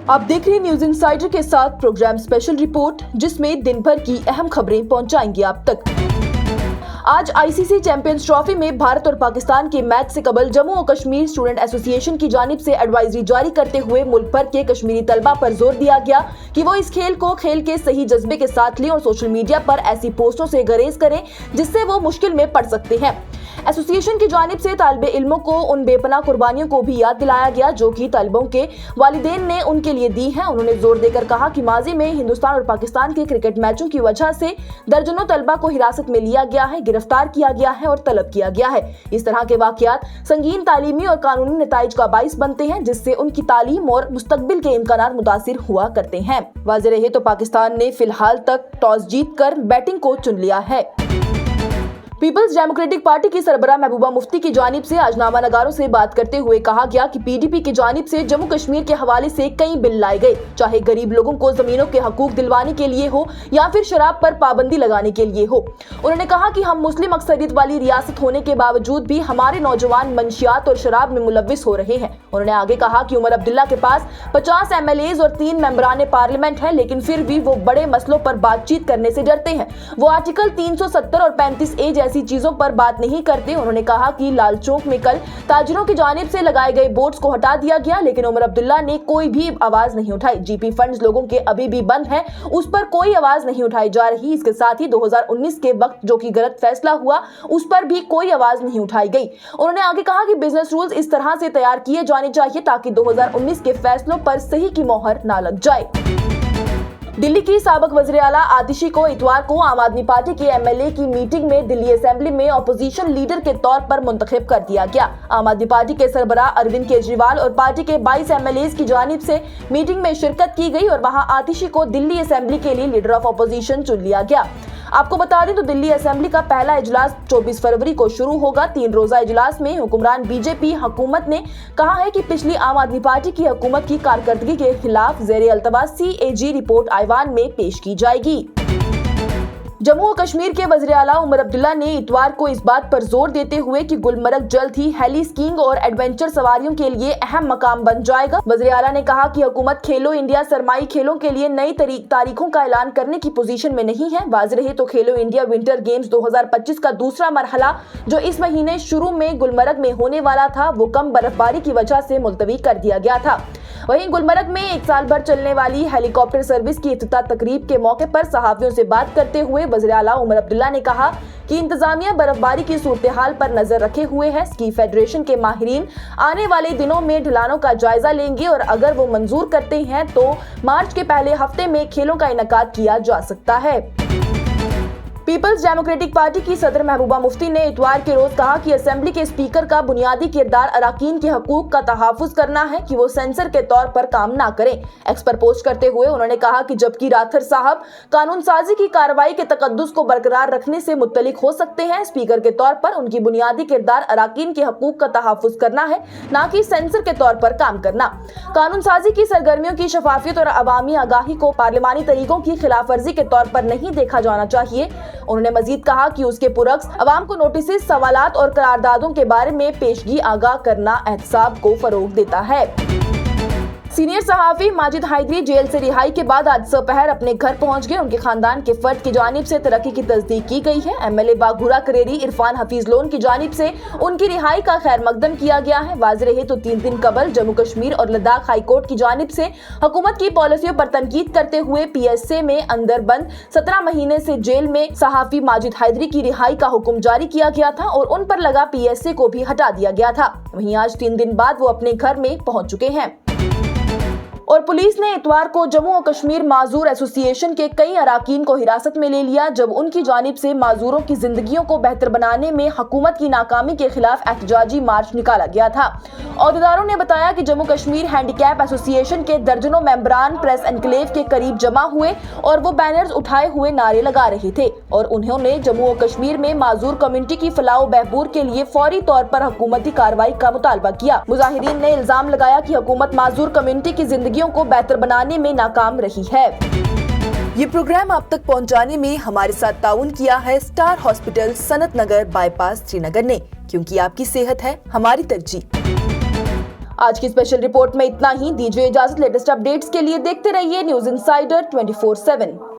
आप देख रहे हैं न्यूज इनसाइडर के साथ प्रोग्राम स्पेशल रिपोर्ट, जिसमें दिन भर की अहम खबरें पहुंचाएंगे आप तक। आज आईसीसी चैंपियंस ट्रॉफी में भारत और पाकिस्तान के मैच से कबल जम्मू और कश्मीर स्टूडेंट एसोसिएशन की जानिब से एडवाइजरी जारी करते हुए मुल्क भर के कश्मीरी तलबा पर जोर दिया गया कि वो इस खेल को खेल के सही जज्बे के साथ लें और सोशल मीडिया पर ऐसी पोस्टों से गुरेज करें जिससे वो मुश्किल में पड़ सकते हैं। एसोसिएशन की जानिब से तालिबे इल्मों को उन बेपनाह कुर्बानियों को भी याद दिलाया गया जो कि तालिबों के वालिदैन ने उनके लिए दी हैं। उन्होंने जोर देकर कहा कि माजी में हिंदुस्तान और पाकिस्तान के क्रिकेट मैचों की वजह से दर्जनों तलबा को हिरासत में लिया गया है, गिरफ्तार किया गया है और तलब किया गया है। इस तरह के वाकयात संगीन तालीमी और कानूनी नताइज का बाइस बनते हैं जिससे उनकी तालीम और मुस्तकबिल के इम्कानात मुतासिर हुआ करते हैं। वाज़ेह रहे तो पाकिस्तान ने फिलहाल तक टॉस जीतकर बैटिंग को चुन लिया है। पीपल्स डेमोक्रेटिक पार्टी की सरबराह महबूबा मुफ्ती की जानिब से आज नामा नगारों से बात करते हुए कहा गया कि पीडीपी की जानिब से जम्मू कश्मीर के हवाले से कई बिल लाए गए, चाहे गरीब लोगों को जमीनों के हकूक दिलवाने के लिए हो या फिर शराब पर पाबंदी लगाने के लिए हो। उन्होंने कहा कि हम मुस्लिम अक्सरियत वाली रियासत होने के बावजूद भी हमारे नौजवान मंशियात और शराब में मुलव्विस हो रहे हैं। उन्होंने आगे कहा कि उमर अब्दुल्ला के पास 50 MLAs और 3 मेंबरान पार्लियामेंट है, लेकिन फिर भी वो बड़े मसलों पर बातचीत करने से डरते हैं। वो आर्टिकल 370 और 35A जैसी चीजों पर बात नहीं करते। उन्होंने कहा कि लाल चौक में कल ताजिरों की जानिब से लगाए गए बोर्ड्स को हटा दिया गया, लेकिन उमर अब्दुल्ला ने कोई भी आवाज नहीं उठाई। जीपी फंड्स लोगों के अभी भी बंद हैं, उस पर कोई आवाज नहीं उठाई जा रही। इसके साथ ही 2019 के वक्त जो कि गलत फैसला हुआ उस पर भी कोई आवाज नहीं उठाई गई। उन्होंने आगे कहा कि बिजनेस रूल्स इस तरह से तैयार किए जाने चाहिए ताकि 2019 के फैसलों पर सही की मोहर न लग जाए। दिल्ली की साबिक वज़ीर आला आतिशी को इतवार को आम आदमी पार्टी के MLA की मीटिंग में दिल्ली असेंबली में अपोजिशन लीडर के तौर पर मुंतखब कर दिया गया। आम आदमी पार्टी के सरबराह अरविंद केजरीवाल और पार्टी के 22 MLAs की जानिब से मीटिंग में शिरकत की गई और वहां आतिशी को दिल्ली असेंबली के लिए लीडर ऑफ अपोजिशन चुन लिया गया। आपको बता दें तो दिल्ली असेंबली का पहला इजलास 24 फरवरी को शुरू होगा। 3 रोजा इजलास में हुक्मरान बीजेपी हुकूमत ने कहा है कि पिछली आम आदमी पार्टी की हुकूमत की कारकर्दगी के खिलाफ ज़ेरे अल्तवा CAG रिपोर्ट आईवान में पेश की जाएगी। जम्मू और कश्मीर के वज़ीर आला उमर अब्दुल्ला ने इतवार को इस बात पर जोर देते हुए कि गुलमर्ग जल्द ही हेली स्कीइंग और एडवेंचर सवारियों के लिए अहम मकाम बन जाएगा। वज़ीर आला ने कहा कि हुकूमत खेलो इंडिया सरमाई खेलों के लिए नई तारीखों का ऐलान करने की पोजीशन में नहीं है। वाज़ेह रहे तो खेलो इंडिया विंटर गेम्स 2025 का दूसरा मरहला जो इस महीने शुरू में गुलमर्ग में होने वाला था वो कम बर्फबारी की वजह से मुलतवी कर दिया गया था। वहीं गुलमर्ग में 1 साल भर चलने वाली हेलीकॉप्टर सर्विस की इफ्तिताह तकरीब के मौके पर सहाफियों से बात करते हुए वज़ीर आला उमर अब्दुल्ला ने कहा कि इंतजामिया बर्फबारी की सूरत-ए-हाल पर नजर रखे हुए है। स्की फेडरेशन के माहिरीन आने वाले दिनों में ढलानों का जायजा लेंगे और अगर वो मंजूर करते हैं तो मार्च के पहले हफ्ते में खेलों का इनेकाद किया जा सकता है। पीपल्स डेमोक्रेटिक पार्टी की सदर महबूबा मुफ्ती ने इतवार के रोज कहा कि असेंबली के स्पीकर का बुनियादी किरदार अराकीन के हकूक का तहफ़्फ़ुज़ करना है कि वो सेंसर के तौर पर काम ना करें। एक्स पर पोस्ट करते हुए उन्होंने कहा कि जबकि राथर साहब कानून साजी की कार्रवाई के तकद्दुस को बरकरार रखने से मुत्तलिक हो सकते हैं, स्पीकर के तौर पर उनकी बुनियादी किरदार अराकीन के हकूक का तहफ़्फ़ुज़ करना है, न कि सेंसर के तौर पर काम करना। कानून साजी की सरगर्मियों की शफाफियत और अवामी आगाही को पार्लिमानी तरीकों की खिलाफ वर्जी के तौर पर नहीं देखा जाना चाहिए। उन्होंने मजीद कहा कि उसके पुरक्स अवाम को नोटिस, सवालात और करारदादों के बारे में पेशगी आगाह करना एहतसाब को फरोग देता है। सीनियर सहाफी माजिद हैदरी जेल से रिहाई के बाद आज दोपहर अपने घर पहुंच गए। उनके खानदान के फर्द की जानिब से तरक्की की तस्दीक की गई है। MLA बाघुरा करेरी इरफान हफीज लोन की जानिब से उनकी रिहाई का खैर मकदम किया गया है। वाज़ेह रहे तो 3 दिन कबल जम्मू कश्मीर और लद्दाख हाई कोर्ट की जानिब से हुकूमत की पॉलिसियों पर तनकीद करते हुए PSA में अंदर बंद 17 महीने से जेल में सहाफी माजिद हैदरी की रिहाई का हुक्म जारी किया गया था और उन पर लगा PSA को भी हटा दिया गया था। वहीं आज 3 दिन बाद वो अपने घर में पहुंच चुके हैं। और पुलिस ने इतवार को जम्मू और कश्मीर माजूर एसोसिएशन के कई अराकीन को हिरासत में ले लिया जब उनकी जानिब से माजूरों की जिंदगियों को बेहतर बनाने में हुकूमत की नाकामी के खिलाफ एहतजाजी मार्च निकाला गया था। अहदेदारों ने बताया कि जम्मू कश्मीर हैंडीकैप एसोसिएशन के दर्जनों मेंबरान प्रेस एनक्लेव के करीब जमा हुए और वो बैनर्स उठाए हुए नारे लगा रहे थे और उन्होंने जम्मू और कश्मीर में माजूर कम्युनिटी की फलाह बहबूद के लिए फौरी तौर पर हुकूमती कार्रवाई का मुतालबा किया। मुजाहिरीन ने इल्जाम लगाया कि हुकूमत माजूर कम्युनिटी की जिंदगी को बेहतर बनाने में नाकाम रही है। ये प्रोग्राम आप तक पहुंचाने में हमारे साथ ताउन किया है स्टार हॉस्पिटल सनत नगर बाईपास श्रीनगर ने, क्योंकि आपकी सेहत है हमारी तरजीह। आज की स्पेशल रिपोर्ट में इतना ही। दीजिए इजाजत। लेटेस्ट अपडेट्स के लिए देखते रहिए न्यूज़ इंसाइडर 24/7।